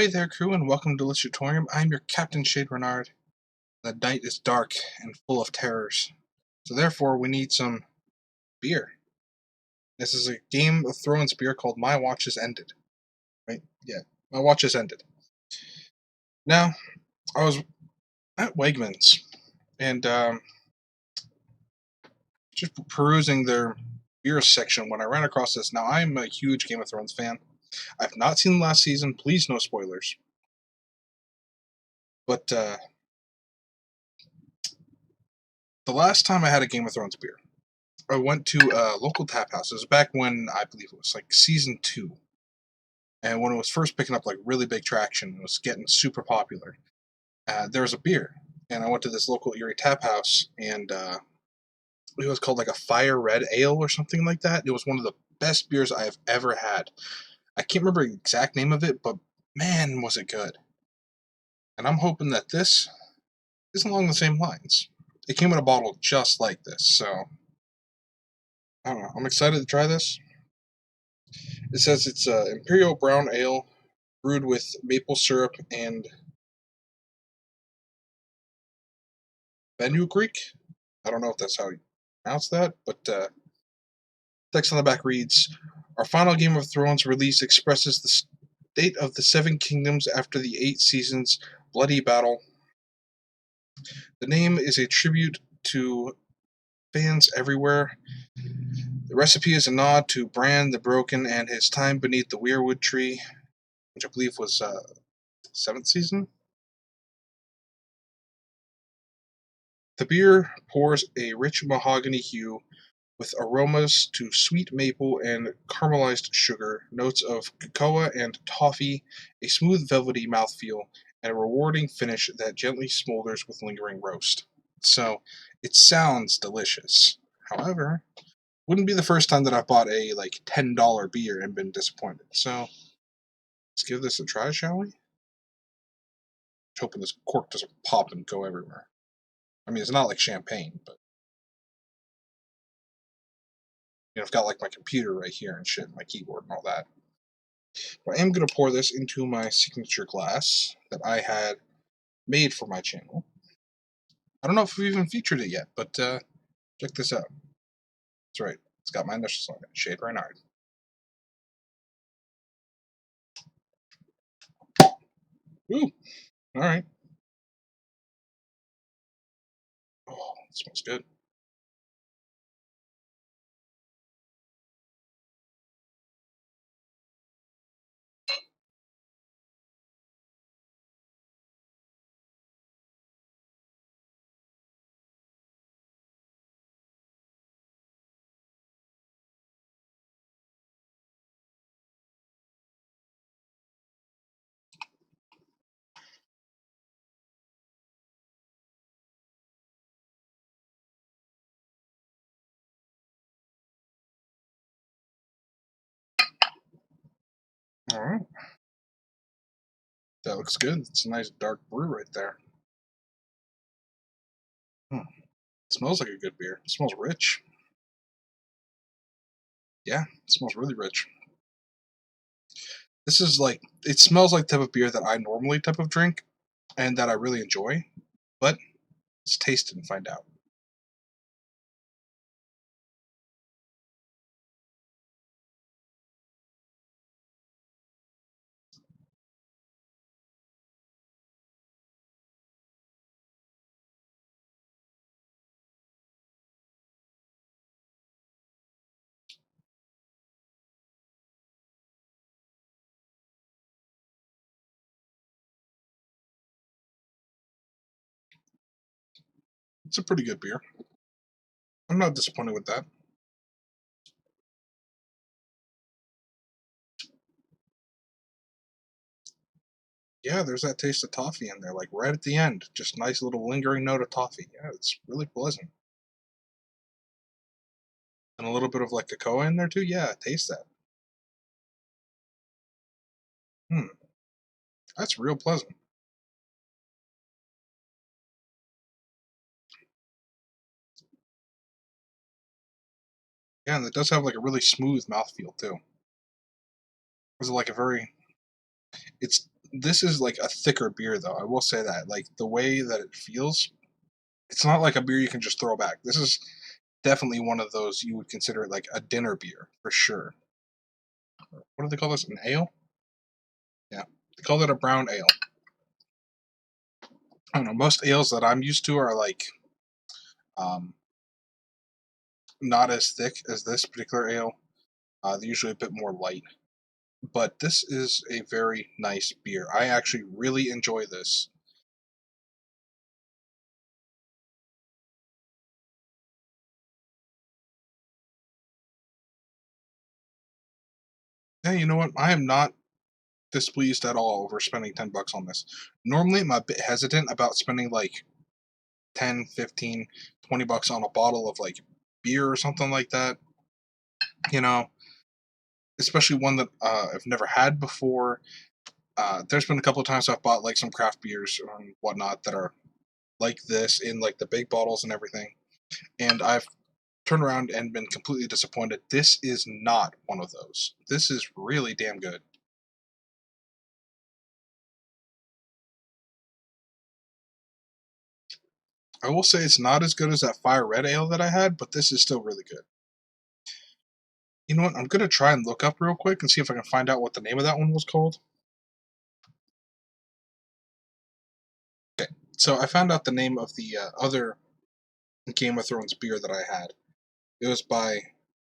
Ahoy there, crew, and welcome to Delishatorium. I'm your Captain Shayde Reynard. The night is dark and full of terrors, so therefore we need some beer. This is a Game of Thrones beer called My Watch Has Ended. Right? Yeah, My Watch Has Ended. Now, I was at Wegmans, and just perusing their beer section when I ran across this. Now, I'm a huge Game of Thrones fan. I've not seen the last season. Please, no spoilers. But the last time I had a Game of Thrones beer, I went to a local tap house. It was back when I believe it was like season 2. And when it was first picking up like really big traction, it was getting super popular. There was a beer, and I went to this local Erie tap house, and it was called like a Fire Red Ale or something like that. It was one of the best beers I have ever had. I can't remember the exact name of it, but man, was it good. And I'm hoping that this is along the same lines. It came in a bottle just like this, so I don't know. I'm excited to try this. It says it's Imperial Brown Ale brewed with maple syrup and fenugreek. I don't know if that's how you pronounce that, but text on the back reads, "Our final Game of Thrones release expresses the state of the Seven Kingdoms after the 8 seasons bloody battle. The name is a tribute to fans everywhere. The recipe is a nod to Bran the Broken and his time beneath the weirwood tree," which I believe was 7th season. The beer pours a rich mahogany hue with aromas to sweet maple and caramelized sugar, notes of cocoa and toffee, a smooth velvety mouthfeel, and a rewarding finish that gently smolders with lingering roast. So, it sounds delicious. However, wouldn't be the first time that I've bought a like $10 beer and been disappointed. So, let's give this a try, shall we? Hoping this cork doesn't pop and go everywhere. I mean, it's not like champagne, but I've got like my computer right here and shit, my keyboard and all that. But I am going to pour this into my signature glass that I had made for my channel. I don't know if we've even featured it yet, but check this out. That's right. It's got my initials on it, Shayde Reynard. Ooh, all right. Oh, it smells good. All right. That looks good. It's a nice dark brew right there. It smells like a good beer. It smells rich. Yeah, it smells really rich. This is like, it smells like the type of beer that I normally type of drink and that I really enjoy, but let's taste it and find out. It's a pretty good beer. I'm not disappointed with that. Yeah, there's that taste of toffee in there, like right at the end. Just nice little lingering note of toffee. Yeah, it's really pleasant. And a little bit of like cocoa in there too. Yeah, taste that. That's real pleasant. Yeah, and it does have like a really smooth mouthfeel too. It's like a very, it's This is like a thicker beer, though. I will say that. Like the way that it feels, it's not like a beer you can just throw back. This is definitely one of those you would consider like a dinner beer for sure. What do they call this? An ale? Yeah, they call it a brown ale. I don't know. Most ales that I'm used to are like um, not as thick as this particular ale. They're usually a bit more light. But this is a very nice beer. I actually really enjoy this. Hey, you know what? I am not displeased at all over spending $10 on this. Normally, I'm a bit hesitant about spending like 10, 15, $20 on a bottle of like beer or something like that. You know, especially one that I've never had before. There's been a couple of times I've bought like some craft beers and whatnot that are like this in like the big bottles and everything, and I've turned around and been completely disappointed. This is not one of those. This is really damn good. I will say it's not as good as that Fire Red Ale that I had, but this is still really good. You know what? I'm gonna try and look up real quick and see if I can find out what the name of that one was called. Okay, so I found out the name of the other Game of Thrones beer that I had. It was by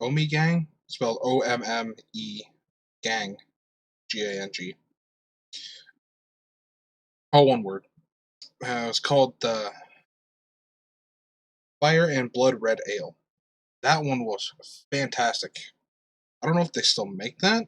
Gang, spelled OMME Gang, GANG. All one word. It was called the Fire and Blood Red Ale. That one was fantastic. I don't know if they still make that,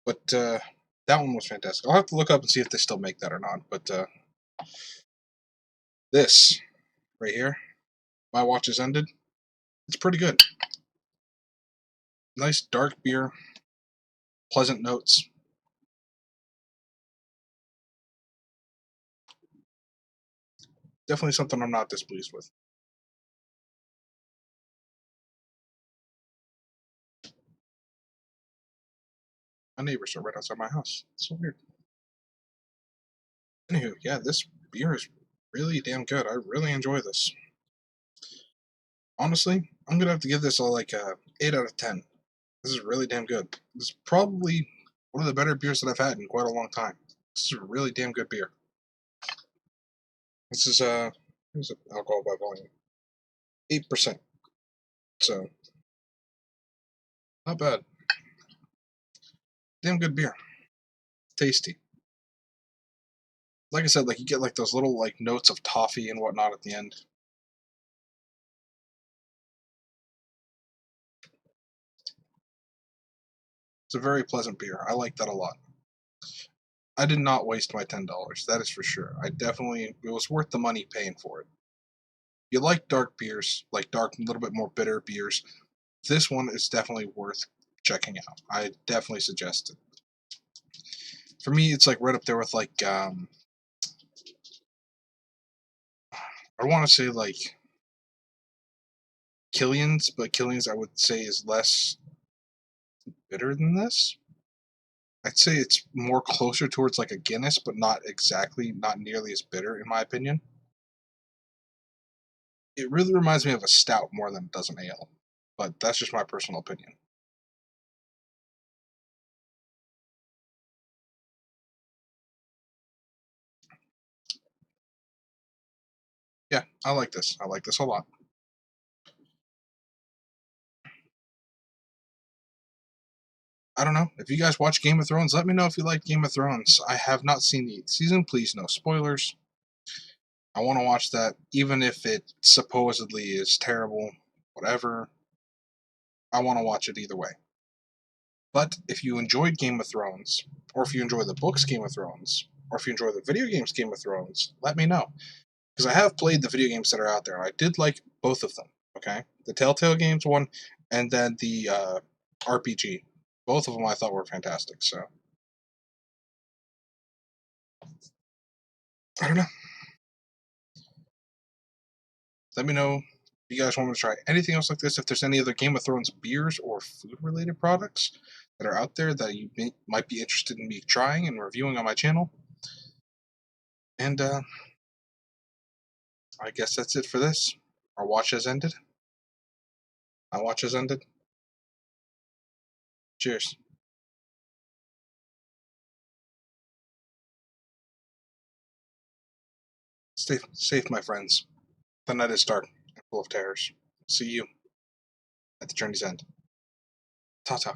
but that one was fantastic. I'll have to look up and see if they still make that or not. But this right here, my watch has ended. It's pretty good. Nice dark beer, pleasant notes. Definitely something I'm not displeased with. My neighbors are right outside my house. It's so weird. Anywho, yeah, this beer is really damn good. I really enjoy this. Honestly, I'm gonna have to give this a like a 8 out of 10. This is really damn good. This is probably one of the better beers that I've had in quite a long time. This is a really damn good beer. This is here's alcohol by volume, 8%. So not bad. Damn good beer. Tasty. Like I said, like you get like those little like notes of toffee and whatnot at the end. It's a very pleasant beer. I like that a lot. I did not waste my $10. That is for sure. It was worth the money paying for it. If you like dark beers, like dark, a little bit more bitter beers, this one is definitely worth checking out. I definitely suggest it. For me, it's like right up there with like I want to say like Killian's, but Killian's I would say is less bitter than this. I'd say it's more closer towards like a Guinness, but not nearly as bitter in my opinion. It really reminds me of a stout more than it does an ale, but that's just my personal opinion. Yeah, I like this. I like this a lot. I don't know. If you guys watch Game of Thrones, let me know if you like Game of Thrones. I have not seen the season. Please, no spoilers. I want to watch that, even if it supposedly is terrible, whatever. I want to watch it either way. But if you enjoyed Game of Thrones, or if you enjoy the books Game of Thrones, or if you enjoy the video games Game of Thrones, let me know. Because I have played the video games that are out there, and I did like both of them. Okay, the Telltale Games one, and then the RPG. Both of them I thought were fantastic. So I don't know. Let me know If you guys want me to try anything else like this, if there's any other Game of Thrones beers or food-related products that are out there that you might be interested in me trying and reviewing on my channel. And I guess that's it for this. Our watch has ended. My watch has ended. Cheers. Stay safe, my friends. The night is dark and full of terrors. See you at the journey's end. Ta-ta.